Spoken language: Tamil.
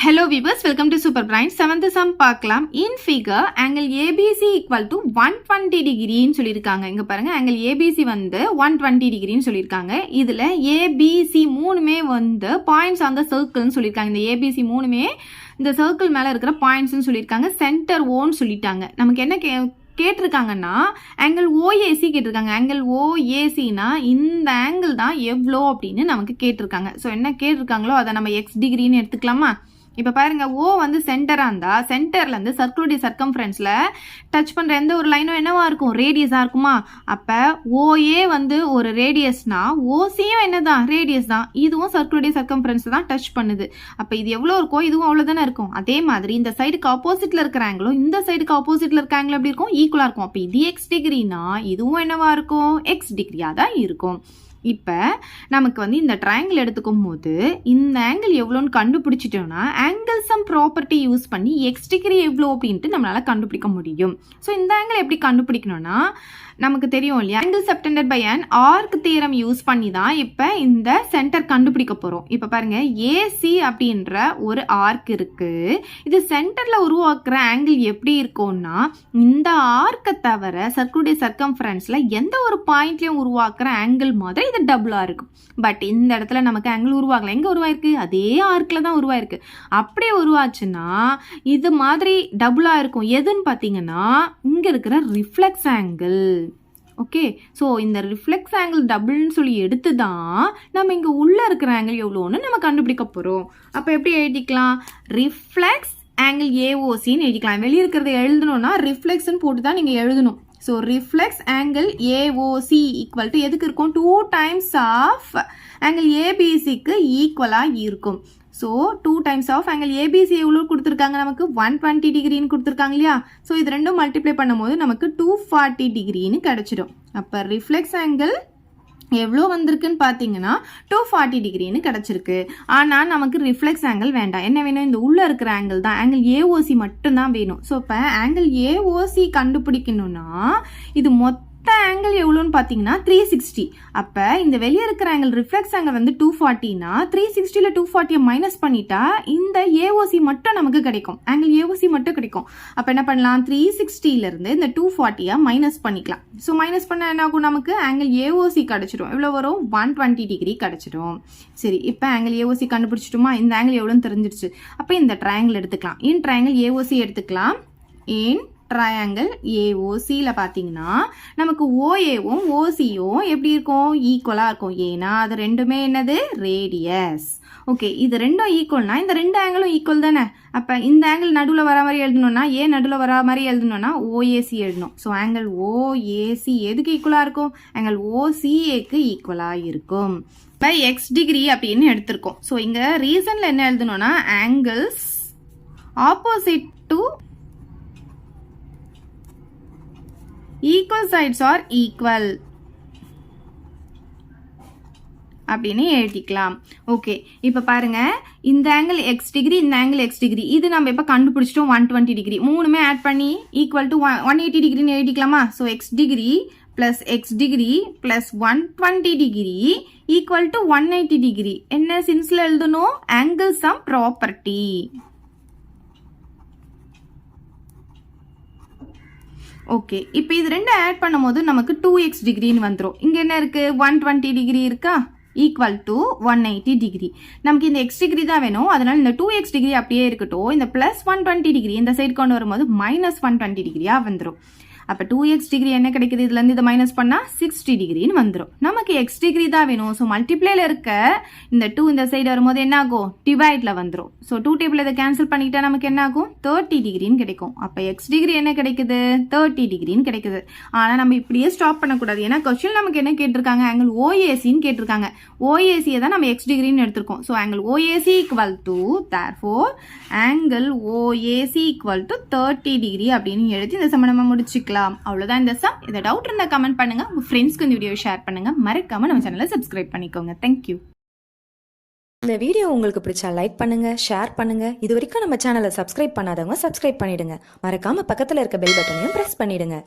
Hello viewers, welcome to Super Brain. 7th sum பார்க்கலாம். In figure, angle ABC equal to 120 degree ன்னு சொல்லியிருக்காங்க. இங்க பாருங்க, angle ABC வந்து 120 degree ன்னு சொல்லியிருக்காங்க. இதுல ABC மூணுமே வந்து points on the circle ன்னு சொல்லியிருக்காங்க. இந்த ABC மூணுமே இந்த சர்க்கிள் மேல இருக்கிற பாயிண்ட்ஸ்னு சொல்லியிருக்காங்க. சென்டர் ஓன்னு சொல்லிட்டாங்க. நமக்கு என்ன கேட்டிருக்காங்கன்னா ஆங்கிள் ஓஏசி கேட்டிருக்காங்க. ஆங்கிள் ஓஏசினா இந்த ஆங்கிள் தான் எவ்வளோ அப்படின்னு நமக்கு கேட்டிருக்காங்க. ஸோ என்ன கேட்டிருக்காங்களோ அதை நம்ம எக்ஸ் டிகிரின்னு எடுத்துக்கலாமா? இப்போ பாருங்க, ஓ வந்து சென்டராக இருந்தால் சென்டர்லேருந்து சர்க்குலருடைய சர்க்கம்ஃபரன்ஸில் டச் பண்ணுற எந்த ஒரு லைனும் என்னவா இருக்கும்? ரேடியஸாக இருக்குமா? அப்போ ஓஏ வந்து ஒரு ரேடியஸ்னா ஓசியும் என்னதான்? ரேடியஸ் தான். இதுவும் சர்க்குலருடைய சர்க்கம்ஃபரன்ஸ் தான் டச் பண்ணுது. அப்போ இது எவ்வளோ இருக்கோ இதுவும் அவ்வளோதானே இருக்கும். அதே மாதிரி இந்த சைடுக்கு ஆப்போசிட்டில் இருக்கிற ஆங்கிளும் இந்த சைடுக்கு ஆப்போசிட்டில் இருக்க ஆங்கிள் எப்படி இருக்கும்? ஈக்குவலாக இருக்கும். அப்போ இது எக்ஸ் டிகிரினா இதுவும் என்னவா இருக்கும்? எக்ஸ் டிகிரியாக தான் இருக்கும். இப்போ நமக்கு வந்து இந்த ட்ரையாங்கிள் எடுத்துக்கும் போது இந்த ஆங்கிள் எவ்வளோன்னு கண்டுபிடிச்சிட்டோம்னா ஆங்கிள் சம் ப்ராப்பர்ட்டி யூஸ் பண்ணி எக்ஸ் டிகிரி எவ்வளோ அப்படின்ட்டு நம்மளால் கண்டுபிடிக்க முடியும். ஸோ இந்த ஆங்கிள் எப்படி கண்டுபிடிக்கணும்னா நமக்கு தெரியும் இல்லையா, angle subtended by an arc theorem use பண்ணி தான் இப்போ இந்த சென்டர் கண்டுபிடிக்க போகிறோம். இப்போ பாருங்க, ஏசி அப்படின்ற ஒரு ஆர்க் இருக்கு. இது சென்டரில் உருவாக்குற ஆங்கிள் எப்படி இருக்கும்னா இந்த ஆர்க்கை தவிர சர்க்குலருடைய சர்க்கம்ஃபரன்ஸில் எந்த ஒரு பாயிண்ட்லையும் உருவாக்குற ஆங்கிள் மாதிரி இது டபுளாக இருக்கும். பட் இந்த இடத்துல நமக்கு ஆங்கிள் உருவாகல. எங்கே உருவாயிருக்கு? அதே ஆர்க்கில் தான் உருவாயிருக்கு. அப்படியே உருவாச்சுன்னா இது மாதிரி டபுளாக இருக்கும். எதுன்னு பார்த்தீங்கன்னா இங்கே இருக்கிற ரிஃப்ளெக்ஸ் ஆங்கிள். ஓகே, ஸோ இந்த ரிஃப்ளெக்ஸ் ஆங்கிள் டபுள்னு சொல்லி எடுத்து தான் நம்ம இங்கே உள்ளே இருக்கிற ஆங்கிள் எவ்வளோன்னு நம்ம கண்டுபிடிக்க போகிறோம். அப்போ எப்படி எழுதிக்கலாம்? ரிஃப்ளெக்ஸ் ஆங்கிள் ஏஓசின்னு எழுதிக்கலாம். வெளியே இருக்கிறத எழுதணும்னா ரிஃப்ளெக்ஸ்ன்னு போட்டு தான் நீங்கள் எழுதணும். So reflex angle A O C equal to எதுக்கு இருக்கும்? 2 times ஆஃப் ஆங்கிள் ஏபிசிக்கு ஈக்குவலாக இருக்கும். So 2 times of angle A B C எவ்வளோ கொடுத்துருக்காங்க? நமக்கு 120 டிகிரின்னு கொடுத்துருக்காங்க இல்லையா? ஸோ இது ரெண்டும் மல்டிப்ளை பண்ணும்போது நமக்கு 240 டிகிரின்னு கிடச்சிடும். அப்போ ரிஃப்ளெக்ஸ் ஆங்கிள் எவ்வளோ வந்திருக்குன்னு பார்த்தீங்கன்னா 240 டிகிரின்னு கிடச்சிருக்கு. ஆனால் நமக்கு ரிஃப்ளெக்ஸ் ஆங்கிள் வேண்டாம். என்ன வேணும்? இந்த உள்ளே இருக்கிற ஆங்கிள் தான், ஆங்கிள் ஏஓசி மட்டும்தான் வேணும். ஸோ இப்போ ஆங்கிள் ஏஓசி கண்டுபிடிக்கணும்னா இது மொத்த ஆங்கிள் எவ்வளோன்னு பார்த்தீங்கன்னா 360. அப்போ இந்த வெளியே இருக்கிற ஆங்கிள் ரிஃப்ளெக்ஸ் ஆங்கிள் வந்து 240னா 360ல் 240 மைனஸ் பண்ணிட்டா இந்த ஏஓசி மட்டும் நமக்கு கிடைக்கும். ஆங்கிள் ஏஓசி மட்டும் கிடைக்கும். அப்போ என்ன பண்ணலாம்? 360லேருந்து இந்த 240 மைனஸ் பண்ணிக்கலாம். ஸோ மைனஸ் பண்ணால் என்ன ஆகும்? நமக்கு ஆங்கிள் ஏஓசி கிடச்சிடும். எவ்வளோ வரும்? 120 டிகிரி கிடச்சிடும். சரி, இப்போ ஆங்கிள் ஏஓசி கண்டுபிடிச்சிட்டுமா? இந்த ஆங்கிள் எவ்வளோன்னு தெரிஞ்சிருச்சு. அப்போ இந்த ட்ரையாங்கிள் எடுத்துக்கலாம். இன் ட்ரையாங்கிள் ஏஓசி எடுத்துக்கலாம். இன் ட்ரையாங்கிள் ஏஓசியில் பார்த்தீங்கன்னா நமக்கு ஓஏவும் ஓசியும் எப்படி இருக்கும்? ஈக்குவலாக இருக்கும். ஏன்னா அது ரெண்டுமே என்னது? ரேடியஸ். ஓகே, இது ரெண்டும் ஈக்குவல்னா இந்த ரெண்டு ஆங்கிளும் ஈக்குவல் தானே. அப்போ இந்த ஆங்கிள் நடுவில் வர மாதிரி எழுதணும்னா நடுவில் வர மாதிரி எழுதணும்னா ஓஏசி எழுதணும். ஸோ ஆங்கிள் ஓஏசி எதுக்கு ஈக்குவலாக இருக்கும்? ஆங்கிள் ஓசிஏக்கு ஈக்குவலாக இருக்கும். இப்போ எக்ஸ் டிகிரி அப்படின்னு எடுத்திருக்கோம். ஸோ இங்கே ரீசனில் என்ன எழுதணும்னா angles opposite to equal sides are equal அப்படின்னு எழுதிக்கலாம். ஓகே, இப்போ பாருங்க, இந்த ஆங்கிள் எக்ஸ் டிகிரி, இந்த ஆங்கிள் எக்ஸ் டிகிரி, இது நம்ம இப்போ கண்டுபிடிச்சிட்டோம் 120 டிகிரி. மூணுமே ஆட் பண்ணி ஈக்குவல் டு 180 டிகிரின்னு எழுதிக்கலாமா? So x degree plus x degree plus 120 degree equal to 180 degree. என்ன சென்ஸில் எழுதணும்? Angle some property. ஓகே, இப்போ இது ரெண்டு ஆட் பண்ணும்போது நமக்கு 2x டிகிரின்னு வந்துடும். இங்கே என்ன இருக்குது? 120 டிகிரி இருக்கா? Equal to 180 degree. நமக்கு இந்த எக்ஸ் டிகிரி தான் வேணும். அதனால இந்த 2x டிகிரி அப்படியே இருக்கட்டும். இந்த ப்ளஸ் 120 டிகிரி இந்த சைடு கொண்டு வரும்போது மைனஸ் 120 டிகிரியாக வந்துடும். அப்போ 2x டிகிரி என்ன கிடைக்குது? இதுலேருந்து இதை மைனஸ் பண்ணால் 60 டிகிரின்னு வந்துடும். நமக்கு எக்ஸ் டிகிரி தான் வேணும். ஸோ மல்டிப்ளேல இருக்க இந்த 2 இந்த சைடு வரும்போது என்ன ஆகும்? டிவைடில் வந்துடும். ஸோ 2 டேபிள் இதை கேன்சல் பண்ணிக்கிட்டா நமக்கு என்ன ஆகும்? 30 டிகிரின்னு கிடைக்கும். அப்போ எக்ஸ் டிகிரி என்ன கிடைக்குது? 30 டிகிரின்னு கிடைக்குது. ஆனால் நம்ம இப்படியே ஸ்டாப் பண்ணக்கூடாது. ஏன்னா கொஸ்டின் நமக்கு என்ன கேட்டிருக்காங்க? ஆங்கிள் ஓஏசின்னு கேட்டிருக்காங்க. ஓஏசியை தான் நம்ம எக்ஸ் டிகிரின்னு எடுத்திருக்கோம். So angle OAC equal to therefore angle OAC equal to 30 degree அப்படின்னு எழுதி இந்த சம்ம நம்ம முடிச்சுக்கலாம். அவ்வளவுதான் இந்த சம். இதை டவுட் இருந்தால் கமெண்ட் பண்ணுங்க. உங்க ஃப்ரெண்ட்ஸ்க்கு இந்த வீடியோ ஷேர் பண்ணுங்க. மறக்காம நம்ம சேனலை சப்ஸ்கிரைப் பண்ணிக்கோங்க. தேங்க்யூ. இந்த வீடியோ உங்களுக்கு பிடிச்சா லைக் பண்ணுங்க, ஷேர் பண்ணுங்க. இது வரைக்கும் நம்ம சேனலை சப்ஸ்கிரைப் பண்ணாதவங்க சப்ஸ்கிரைப் பண்ணிடுங்க. மறக்காம பக்கத்துல இருக்க பெல் பட்டனையும் பிரஸ் பண்ணிடுங்க.